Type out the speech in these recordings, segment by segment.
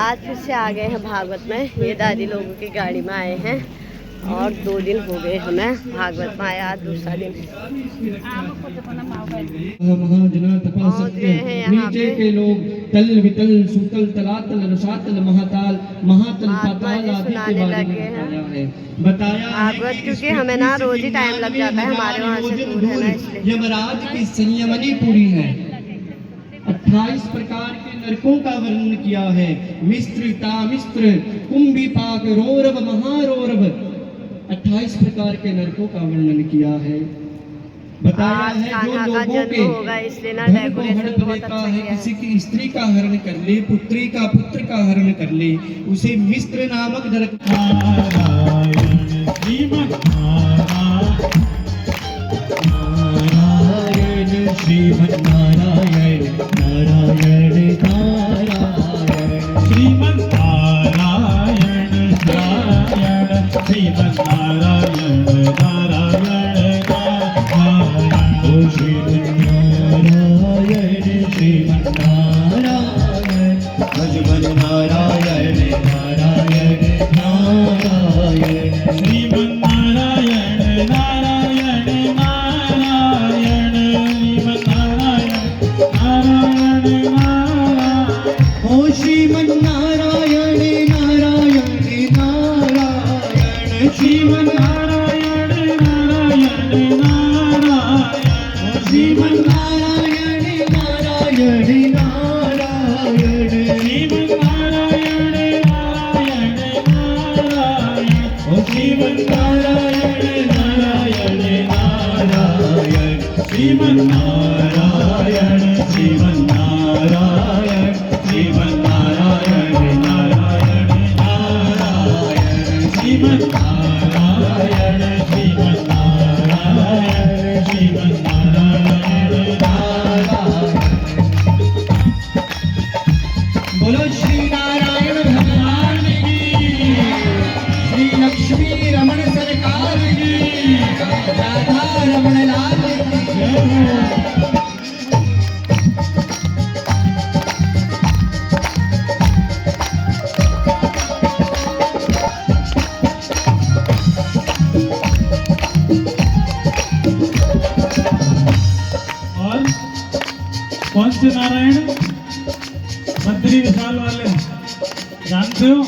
आज फिर से आ गए हैं भागवत में। ये दादी लोगों की गाड़ी में आए हैं और 2 दिन हो गए हमें भागवत में आया, आज दूसरा दिन पहुँच गए हैं यहाँ पे। के लोग तल वितल सुतल तलातल रसातल महाताल महातल पाताल आदि के बारे में बताया है। भागवत क्योंकि हमें ना रोज ही टाइम लग जाता है, हमारे वहाँ से दूर है ना, इसलिए यमराज की संयमनी पूरी है। 28 प्रकार के नरकों का वर्णन किया है। मिस्त्र तामिस्त्र कुंभिपाक रोरव महारोरव 28 प्रकार के नरकों का वर्णन किया है। बताया है जो लोगों के होगा इसलिए ना धन को डेकोरेशन हड़प बहुत लेता अच्छा है, किया है। किसी की स्त्री का हरण कर ले, पुत्री का पुत्र का हरण कर ले, उसे मिस्त्र नामक नरक श्रीमन्नारायण नारायण नारायण श्रीमन्नारायण नारायण श्रीमन्नारायण नारायण नारायण श्रीमन्नारायण श्रीमन्नारायण भजमन नारायण नारायण नारायण श्रीमन्नारायण नारायण नारायण ओ श्रीमन्नारायण नारायण नारायण श्रीमन्नारायण नारायण नारायण श्रीमन्नारायण नारायण नारायण श्रीमन्नारायण नारायण नारायण ओ श्रीमन्नारायण नारायण नारायण श्रीमन्नारायण श्रीमन्नारायण श्रीमन्नारायण नारायण नारायण श्रीमन्नारायण श्रीमन्नारायण श्रीमन्नारायण नारायण। बोलो श्री नारायण भगवान की, श्री लक्ष्मी रमण सरकार की, राधा रमण लाल की। कौन से नारायण? बद्री विशाल वाले जानते हो?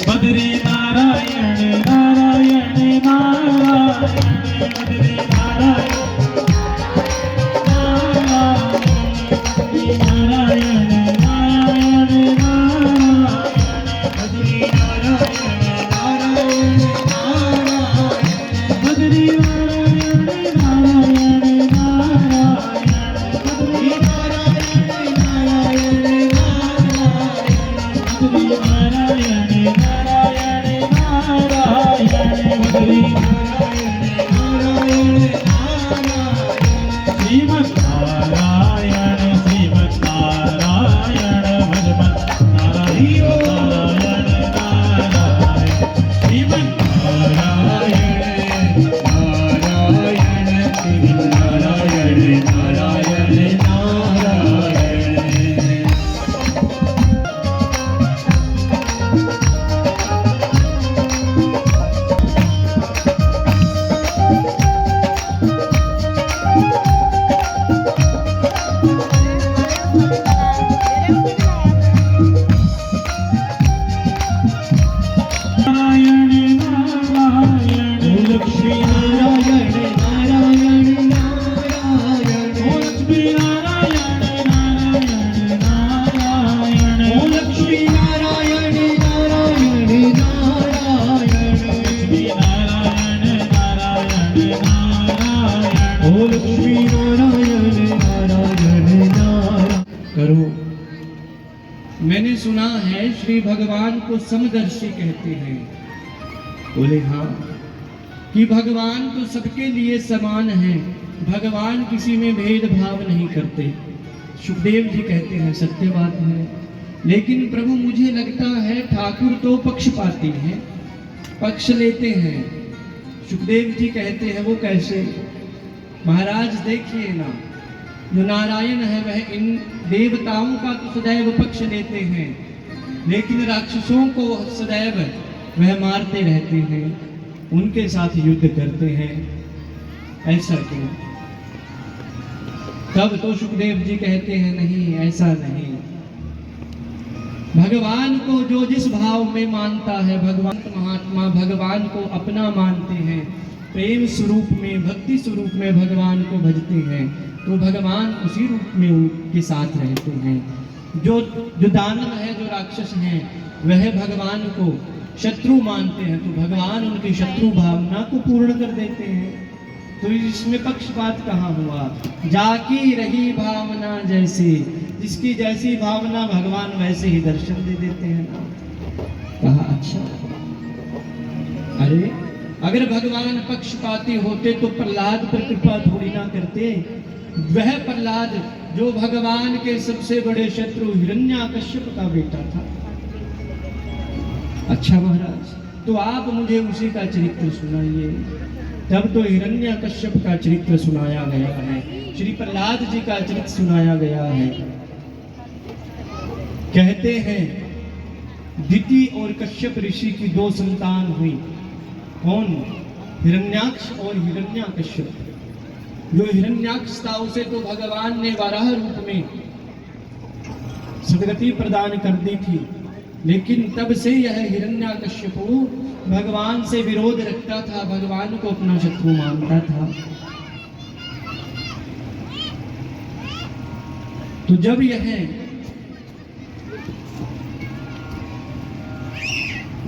बद्री नारायण नारायण नारायण बद्री नारायण नारायण नारायण नारायण बद्री नारायण नारायण नारायण बद्री करो। मैंने सुना है श्री भगवान को समदर्शी कहते हैं। बोले हाँ, कि भगवान तो सबके लिए समान है, भगवान किसी में भेदभाव नहीं करते। सुखदेव जी कहते हैं सत्य बात है, लेकिन प्रभु मुझे लगता है ठाकुर तो पक्षपाती हैं, पक्ष लेते हैं। सुखदेव जी कहते हैं वो कैसे? महाराज देखिए ना, जो नारायण है वह इन देवताओं का तो सदैव पक्ष लेते हैं, लेकिन राक्षसों को सदैव वह मारते रहते हैं, उनके साथ युद्ध करते हैं। ऐसा क्यों? तब तो सुखदेव जी कहते हैं नहीं, ऐसा नहीं। भगवान को जो जिस भाव में मानता है, भगवान महात्मा भगवान को अपना मानते हैं, प्रेम स्वरूप में, भक्ति स्वरूप में भगवान को भजते हैं, तो भगवान उसी रूप में उनके साथ रहते हैं। जो दानव है, जो राक्षस हैं, वह भगवान को शत्रु मानते हैं, तो भगवान उनकी शत्रु भावना को पूर्ण कर देते हैं। तो इसमें पक्षपात कहाँ हुआ? जाकी रही भावना जैसी, जिसकी जैसी भावना भगवान वैसे ही दर्शन दे देते हैं ना। कहा अच्छा, अरे अगर भगवान पक्षपाती होते तो प्रहलाद पर कृपा थोड़ी ना करते। वह प्रहलाद जो भगवान के सबसे बड़े शत्रु हिरण्याकश्यप का बेटा था। अच्छा महाराज, तो आप मुझे उसी का चरित्र सुनाइए। तब तो हिरण्याकश्यप का चरित्र सुनाया गया है, श्री प्रहलाद जी का चरित्र सुनाया गया है। कहते हैं दिति और कश्यप ऋषि की 2 संतान हुई। कौन? हिरण्याक्ष और हिरण्याकश्यप। जो हिरण्याक्ष था उसे तो भगवान ने वराह रूप में सदगति प्रदान कर दी थी, लेकिन तब से यह हिरण्याकश्यप भगवान से विरोध रखता था, भगवान को अपना शत्रु मानता था। तो जब यह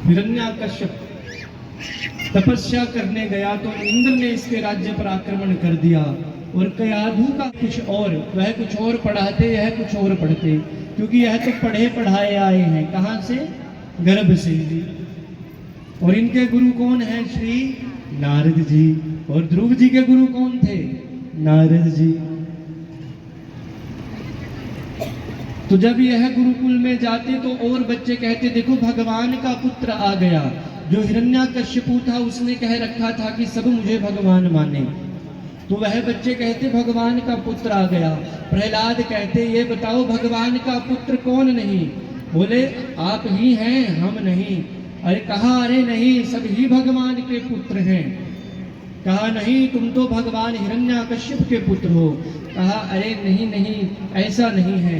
हिरण्याकश्यप तपस्या करने गया तो इंद्र ने इसके राज्य पर आक्रमण कर दिया। और कयाधु का कुछ और, वह कुछ और पढ़ाते, यह कुछ और पढ़ते, क्योंकि यह तो पढ़े पढ़ाए आए हैं। कहां से? गर्भ से जी। और इनके गुरु कौन हैं? श्री नारद जी। और ध्रुव जी के गुरु कौन थे? नारद जी। तो जब यह गुरुकुल में जाते तो और बच्चे कहते देखो भगवान का पुत्र आ गया। जो हिरण्याकश्यपु था उसने कह रखा था कि सब मुझे भगवान माने, तो वह बच्चे कहते भगवान का पुत्र आ गया। प्रहलाद कहते ये बताओ भगवान का पुत्र कौन नहीं? बोले आप ही हैं, हम नहीं। अरे कहा अरे नहीं, सब ही भगवान के पुत्र हैं। कहा नहीं, तुम तो भगवान हिरण्याकश्यप के पुत्र हो। कहा अरे नहीं नहीं, ऐसा नहीं है।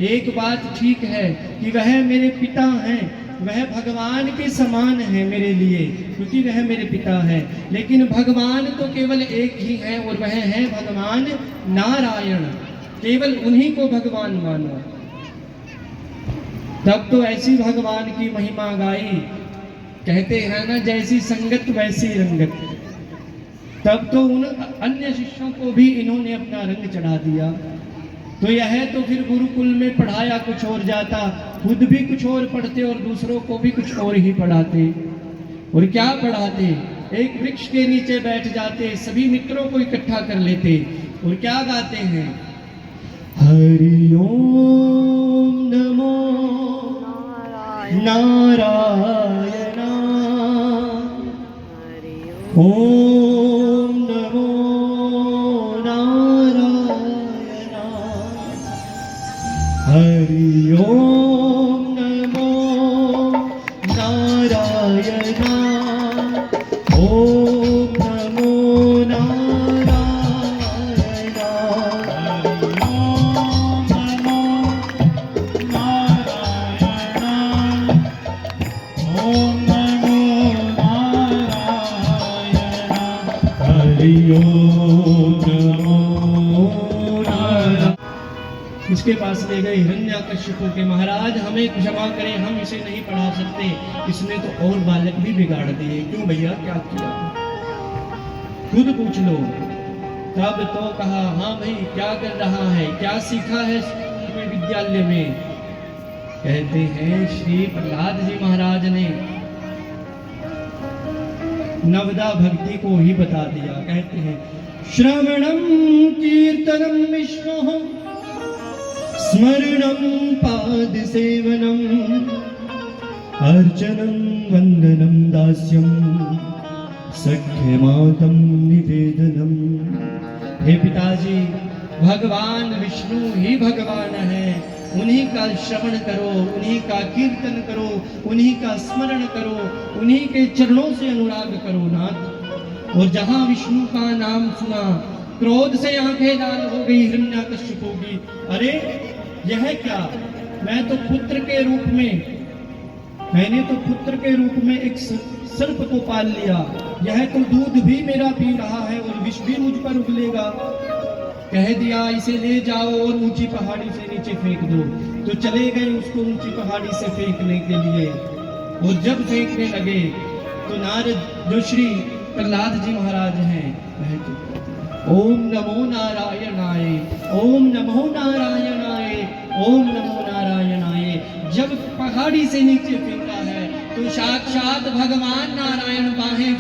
एक बात ठीक है कि वह मेरे पिता हैं, वह भगवान के समान है मेरे लिए, क्योंकि वह मेरे पिता है। लेकिन भगवान तो केवल एक ही है और वह है भगवान नारायण। केवल उन्हीं को भगवान मानो। तब तो ऐसी भगवान की महिमा गाई। कहते हैं ना जैसी संगत वैसी रंगत। तब तो उन अन्य शिष्यों को भी इन्होंने अपना रंग चढ़ा दिया। तो यह तो फिर गुरुकुल में पढ़ाया कुछ और जाता, खुद भी कुछ और पढ़ते और दूसरों को भी कुछ और ही पढ़ाते। और क्या पढ़ाते? एक वृक्ष के नीचे बैठ जाते, सभी मित्रों को इकट्ठा कर लेते और क्या गाते हैं? हरि ओम नमो नारायण, ओम नमो नारायण, हरि ओम नमो नारायण, ओम नमो नारायण, इसके पास ले गए हिरण्याकश्यपु के। महाराज हमें क्षमा करें, हम इसे नहीं पढ़ा सकते, इसने तो और बालक भी बिगाड़ दिए। क्यों भैया, क्या किया? खुद पूछ लो। तब तो कहा हाँ भाई क्या कर रहा है, क्या सीखा है स्कूल में, विद्यालय में? कहते हैं श्री प्रहलाद जी महाराज ने नवदा भक्ति को ही बता दिया। कहते हैं श्रवणम कीर्तनम विष्णु स्मरणम पाद सेवनम अर्चनम वंदनम दास्यम सख्यमातम निवेदनम। हे पिताजी, भगवान विष्णु ही भगवान है, उन्हीं का श्रवण करो, उन्हीं का कीर्तन करो, उन्हीं का स्मरण करो, उन्हीं के चरणों से अनुराग करो नाथ। और जहां विष्णु का नाम सुना, क्रोध से आंखें लाल हो गई हिरण्याकश्यप की। अरे यह क्या, मैं तो पुत्र के रूप में, मैंने तो पुत्र के रूप में एक सर्प को पाल लिया, यह तो दूध भी मेरा पी रहा है और विष भी मुझ पर उगलेगा। कह दिया इसे ले जाओ और ऊंची पहाड़ी से नीचे फेंक दो। तो चले गए उसको ऊंची पहाड़ी से फेंकने के लिए। और जब फेंकने लगे तो नारद जो श्री प्रहलाद जी महाराज हैं, वह तो ओम नमो नारायणाय, ओम नमो नारायणाय, ओम नमो नारायणाय। जब पहाड़ी से नीचे फेंका है तो साक्षात भगवान नारायण बाहें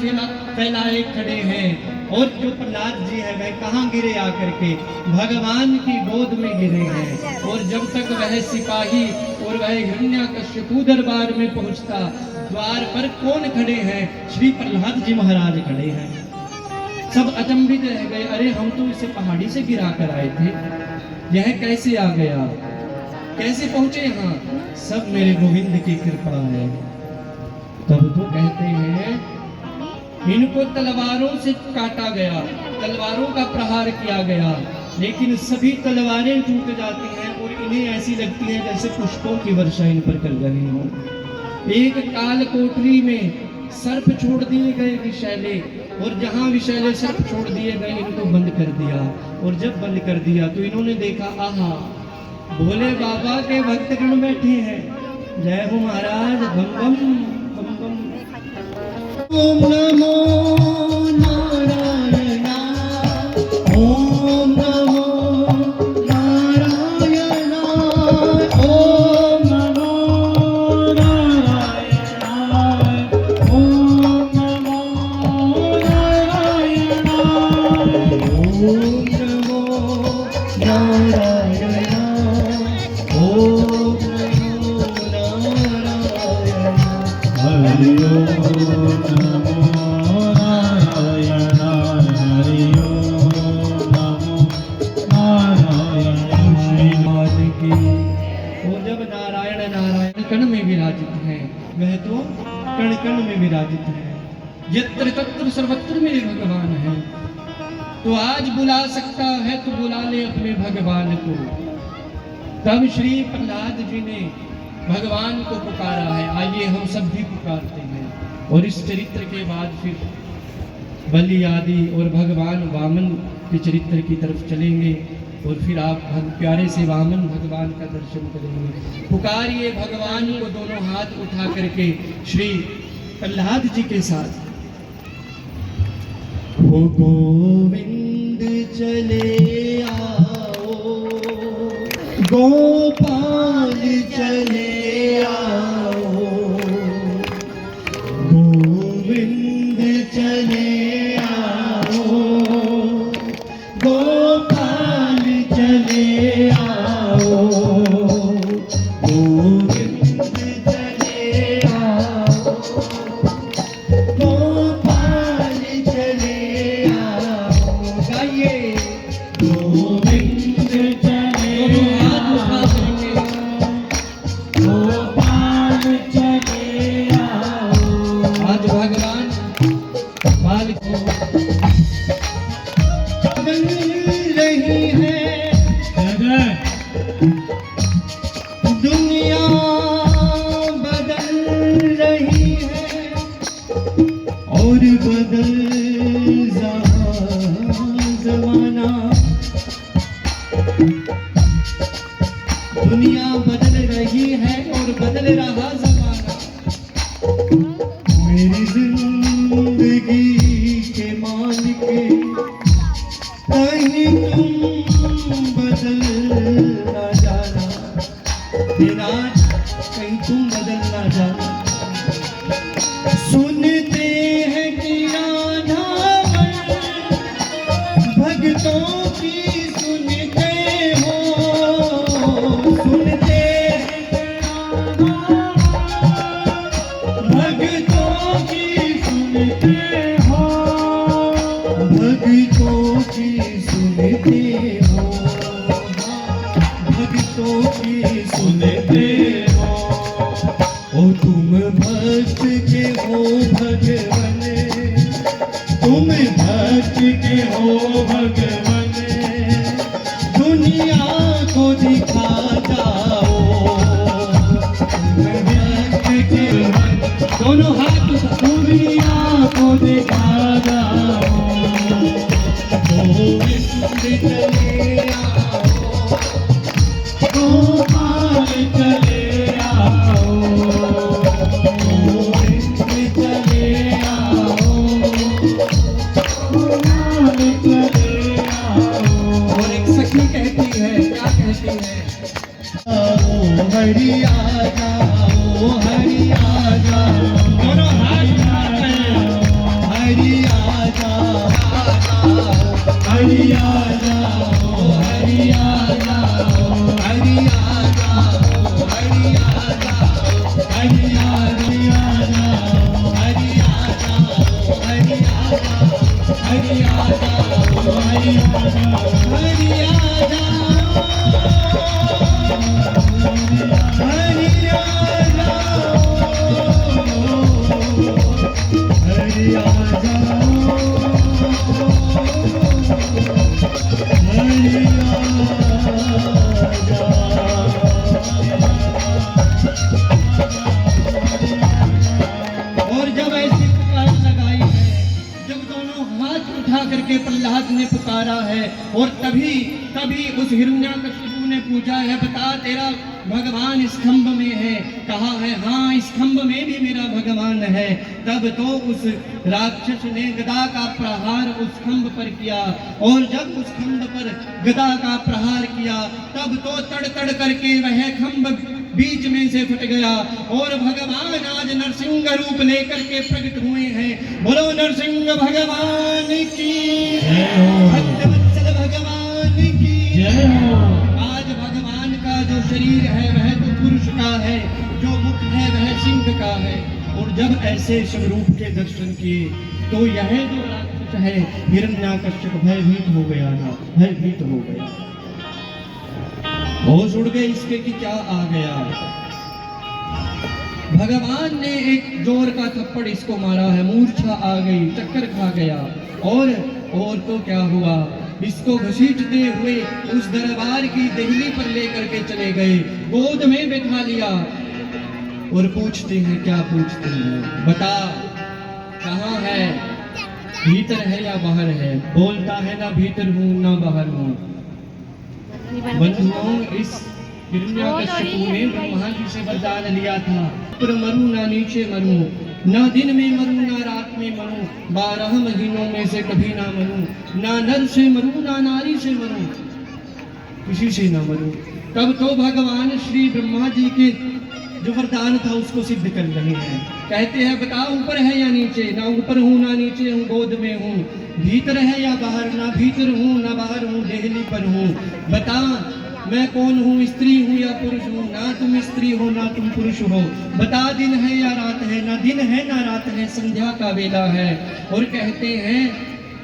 फैलाए खड़े हैं। और जो प्रहलाद जी है वह कहाँ गिरे आकर के, भगवान की गोद में गिरे हैं। और जब तक वह सिपाही और वह हिरण्याकश्यप दरबार में पहुंचता, द्वार पर कौन खड़े हैं, श्री प्रहलाद जी महाराज खड़े हैं। सब अचंभित रह गए, अरे हम तो इसे पहाड़ी से गिरा कर आए थे, यह कैसे आ गया, कैसे पहुंचे यहाँ। सब मेरे गोविंद की कृपा है। तब तो कहते हैं इनको तलवारों से काटा गया, तलवारों का प्रहार किया गया, लेकिन सभी तलवारें टूट जाती हैं और इन्हें ऐसी लगती है जैसे पुष्पों की वर्षा इन पर कर रही हो। एक काल कोठरी में सर्प छोड़ दिए गए विषैले, और जहां विषैले सर्प छोड़ दिए गए इनको बंद कर दिया। और जब बंद कर दिया तो इन्होंने देखा, आहा भोले बाबा के भक्तगण बैठे हैं, जय हो महाराज, बम बम बम बम। ओम नमो नारायण, ओम नमो नारायण, ओम नमो नारायण, ओम नमो नारायण, ओम नमो नारायण, ओम नमो नारायण। हरि ओम नमो नारायण, हरि ओम नमो नारायण। श्रीमान की। वो जब नारायण नारायण कण में विराजित है, वह तो कण कण में विराजित है। यत्र तत्र सर्वत्र मेरे भगवान है। तो आज बुला सकता है तो बुला ले अपने भगवान को। तब श्री प्रहलाद जी ने भगवान को पुकारा है। आइए हम सब भी पुकारते हैं। और इस चरित्र के बाद फिर बलि आदि और भगवान वामन के चरित्र की तरफ चलेंगे, और फिर आप प्यारे से वामन भगवान का दर्शन करेंगे। पुकारिए भगवान को दोनों हाथ उठा करके श्री प्रहलाद जी के साथ। हो गोविंद चले आओ, गोपाल चले आओ, गोविंद चले आओ, गोपाल चले आओ, गोविंद चले आओ, गोपाल चले आओ। गाइए गोविंद चले आओ, गोपाल चले आओ। आज भगवान बाल को बदल रही है दुनिया, बदल रही है और बदल जमाना। दुनिया बदल रही है और बदल रहा जमाना। मेरी जिंदगी के मालिक कहीं तुम बदल ना जाना, दिनाज कहीं तुम बदल ना जाना। सुनते हैं कि राधावन भक्तों की सुनते हो, सुनते भक्तों की सुनते हो, भक्तों की सुनते हो। हरि आजा, ओ हरि आजा, दोनों हाथ उठाकर हरि आजा, हरि आजा, ओ हरि आजा, हरि आजा, ओ हरि आजा, हरि आजा, हरि आजा, हरि आजा, हरि आजा, हरि आजा, और जब ऐसी पुकार लगाई है, जब दोनों हाथ उठा करके प्रहलाद ने पुकारा है, और तभी उस हिरण्याकशिपु ने पूछा है, बता तेरा भगवान स्तंभ में है? कहा है हाँ, स्तंभ में भी मेरा भगवान है। तब तो उस राक्षस ने गदा का प्रहार उस स्तंभ पर किया, और जब उस स्तंभ पर गदा का प्रहार किया, तब तो तड़ तड़ करके वह खंभ बीच में से फट गया, और भगवान आज नरसिंह रूप लेकर के प्रकट हुए हैं। बोलो नरसिंह भगवान की, भक्तवत्सल भगवान की जय हो। आज भगवान का जो शरीर है वह तो पुरुष का है, जो मुख है वह सिंह का है, और जब ऐसे स्वरूप के दर्शन किए तो यह जो राक्षस है हिरण्याकश्यप भयभीत हो गया ना, भयभीत हो गया, होश उड़ गए इसके कि क्या आ गया। भगवान ने एक जोर का थप्पड़ इसको मारा है, मूर्छा आ गई, चक्कर खा गया, और तो क्या हुआ, इसको घसीटते हुए उस दरबार की देहली पर लेकर के चले गए, गोद में बैठा लिया, और पूछते हैं, क्या पूछते हैं, बता कहाँ है, भीतर है या बाहर है? बोलता है ना भीतर हूँ ना बाहर हूँ। बंधुओं, इस हिरण्याकशिपु ने ब्रह्मा जी से वरदान लिया था, ऊपर मरूं ना नीचे मरूं, ना दिन में मरूं ना रात में मरूं, 12 महीनों में से कभी ना मरूं, ना नर से मरूं ना नारी से मरूं, किसी से ना मरूं। तब तो भगवान श्री ब्रह्मा जी के जो वरदान था उसको सिद्ध कर रहे हैं। कहते हैं बता ऊपर है या नीचे? ना ऊपर हूँ ना नीचे हूँ, गोद में हूँ। भीतर है या बाहर? ना भीतर हूँ ना बाहर हूँ, देहली पर हूँ। बता मैं कौन हूँ, स्त्री हूँ या पुरुष हूँ? ना तुम स्त्री हो ना तुम पुरुष हो। बता दिन है या रात है? ना दिन है ना रात है, संध्या का वेला है। और कहते हैं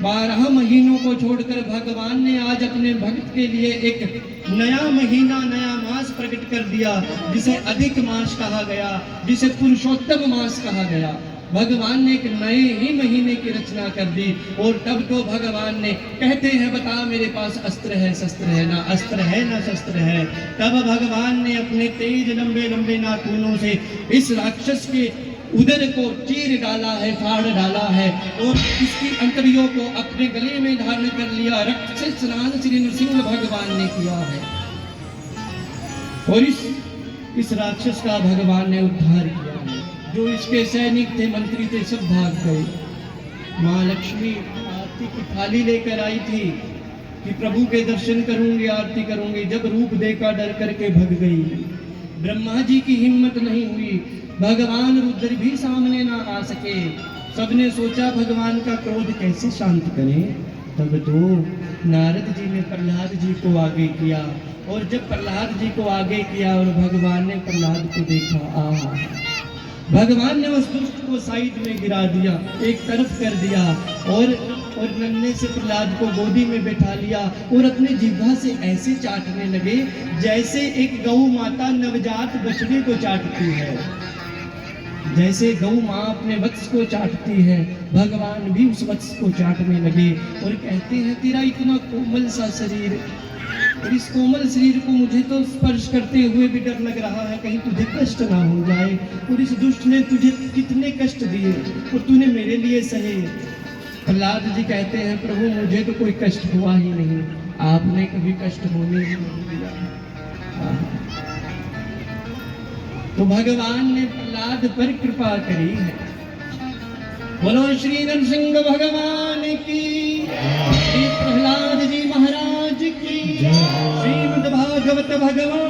12 महीनों को छोड़कर भगवान ने आज अपने भक्त के लिए एक नया महीना, नया मास प्रकट कर दिया, जिसे अधिक मास कहा गया, जिसे पुरुषोत्तम मास कहा गया। भगवान ने एक नए ही महीने की रचना कर दी। और तब तो भगवान ने, कहते हैं बता मेरे पास अस्त्र है शस्त्र है? ना अस्त्र है ना शस्त्र है। तब भगवान ने अपने तेज लंबे लंबे नाखूनों से इस राक्षस के उदर को चीर डाला है, फाड़ डाला है, और इसकी अंतड़ियों को अपने गले में धारण कर लिया। रक्त से स्नान श्री नृसिंह भगवान ने किया है, और इस राक्षस का भगवान ने उद्धार किया है। जो इसके सैनिक थे, मंत्री थे, सब भाग गए। माँ लक्ष्मी आरती की थाली लेकर आई थी कि प्रभु के दर्शन करूंगी, आरती करूंगी। जब रूप देखा डर करके भग गई। ब्रह्मा जी की हिम्मत नहीं हुई, भगवान रुद्र भी सामने ना आ सके। सबने सोचा भगवान का क्रोध कैसे शांत करें। तब तो नारद जी ने प्रहलाद जी को आगे किया, और जब प्रहलाद जी को आगे किया और भगवान ने प्रहलाद को देखा, भगवान ने उस दुष्ट को साइड में गिरा दिया, एक तरफ कर दिया, और नन्हे से प्रहलाद को गोदी में बैठा लिया, और अपने जिह्वा से ऐसे चाटने लगे जैसे एक गौ माता नवजात बछड़े को चाटती है। जैसे गौ माँ अपने वत्स को चाटती है, भगवान भी उस वत्स को चाटने लगे। और कहते हैं तेरा इतना कोमल सा शरीर, और इस कोमल शरीर को मुझे तो स्पर्श करते हुए भी डर लग रहा है, कहीं तुझे कष्ट ना हो जाए। और इस दुष्ट ने तुझे कितने कष्ट दिए और तूने मेरे लिए सहे। प्रहलाद जी कहते हैं प्रभु मुझे तो कोई कष्ट हुआ ही नहीं, आपने कभी कष्ट होने ही नहीं दिया। तो भगवान ने प्रहलाद पर कृपा करी है। बोलो श्री नरसिंह भगवान की, श्री प्रहलाद जी महाराज की, श्रीमद् भागवत भगवान